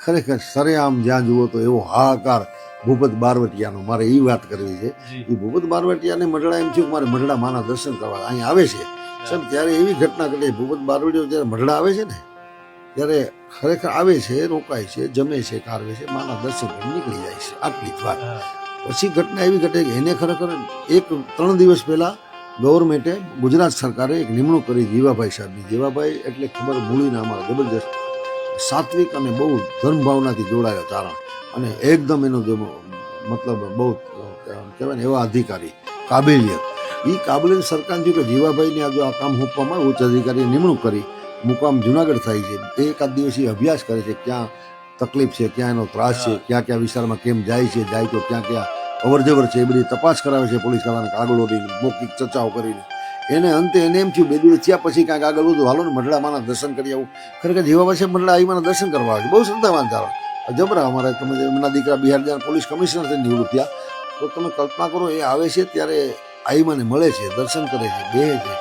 ખરેખર સરેઆમ જ્યાં જુઓ તો એવો હાહાકાર ભૂપત બારવટિયાનો મારે એ વાત કરવી છે. એ ભૂપત બારવટિયાને મઢડા એમ થયું કે મારે મઢડા માના દર્શન કરવા અહીં આવે છે સાહેબ. ત્યારે એવી ઘટના ઘટે ભૂપત બારવટિયો જ્યારે મઢડા આવે છે ને ત્યારે ખરેખર આવે છે, રોકાય છે, જમે છે, કારવે છે, માના દર્શન કરી નીકળી જાય છે. આટલી જ વાત. પછી ઘટના એવી ઘટે કે એને ખરેખર 3 દિવસ પહેલા ગવર્મેન્ટે ગુજરાત સરકારે એક નિમણૂક કરી જીવાભાઈ સાહેબની. જીવાભાઈ એટલે ખબર મૂળીના અમારા જબરજસ્ત સાત્વિક અને બહુ ધર્મભાવનાથી જોડાયેલા ચારણ અને એકદમ એનો મતલબ બહુ કહેવાય ને એવા અધિકારી કાબેલિયત. એ કાબેલિયત સરકાર થયું કે જીવાભાઈને આ જો આ કામ સોંપવામાં ઉચ્ચ અધિકારીએ નિમણૂક કરી. મુકામ જુનાગઢ થાય છે. એકાદ દિવસ એ અભ્યાસ કરે છે ક્યાં તકલીફ છે, ક્યાં એનો ત્રાસ છે, ક્યાં ક્યાં વિસ્તારમાં કેમ જાય છે, જાય તો ક્યાં ક્યાં અવરજવર છે, એ બધી તપાસ કરાવે છે પોલીસ વાળાને કાગળોની મૌખિક ચર્ચાઓ કરીને. અંતે એને એમ થયું 2 દિવસ થયા પછી કાંઈક આગળ વધુ હાલો ને મઢડા માના દર્શન કરી આવું. ખરેખર જીવાભાઈ સાહેબ મઢડા આવી માના દર્શન કરવા આવે છે. બહુ શ્રદ્ધાવાન ચારણ જબરા. અમારા તમે એમના દીકરા બિહાર પોલીસ કમિશનર થઈને નિવૃત્ત થયા. તો તમે કલ્પના કરો એ આવે છે ત્યારે આઈમાને મળે છે, દર્શન કરે છે, બેહે છે.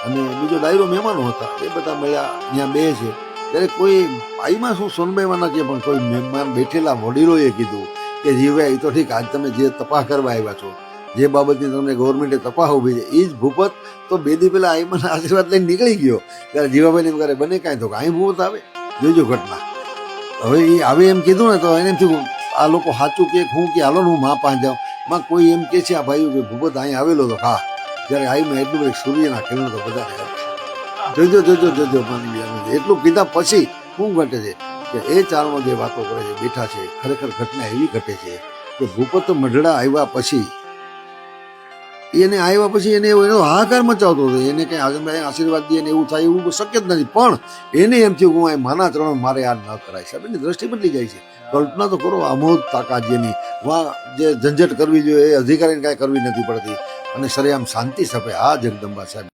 અને બીજો ડાયરો મહેમાનો હતા એ બધા મળ્યા, ત્યાં બે છે. ત્યારે કોઈ આઈમાં શું સોનબાઈમાં ના કહે પણ કોઈ મહેમાન બેઠેલા વડીલોએ કીધું કે જીવાભાઈ એ તો ઠીક, આજ તમે જે તપાસ કરવા આવ્યા છો, જે બાબતની તમને ગવર્મેન્ટે તપાસ ઉભી છે, એ જ ભૂપત તો 2 દી પહેલા આઈમાના આશીર્વાદ લઈને નીકળી ગયો. ત્યારે જીવાભાઈને ઘરે બને કાંઈ તો અહીં ભૂપત આવે. જોજો ઘટના. હવે એ આવે એમ કીધું ને તો એને એમ થયું આ લોકો સાચું કે હું કે હાલો ને હું માં પાસે જાઉં. માં કોઈ એમ કે છે આ ભાઈ કે ભૂપત અહીં આવેલો તો હા. જ્યારે આઈમાં એટલું બધું સૂર્યના કિરણ તો બધા જોજો જોજો જોજો માની એટલું કીધા પછી શું ઘટે છે કે એ ચારણો જે વાતો કરે છે બેઠા છે. ખરેખર ઘટના એવી ઘટે છે કે ભૂપત મઢડા આવ્યા પછી એને એનો હાહાકાર મચાવતો હતો. એને કંઈ આશીર્વાદ દે ને એવું થાય એવું શક્ય જ નથી. પણ એને એમ થયું કે હું માના ચરણ મારે આ ન કરાય. સાહેબ એની દ્રષ્ટિ બદલી જાય છે. કલ્પના તો કરો અમોદ તાકાત જેની વાં જે ઝંઝટ કરવી જોઈએ એ અધિકારીને કાંઈ કરવી નથી પડતી અને સરેઆમ શાંતિ સભે આ જગદંબા સાહેબ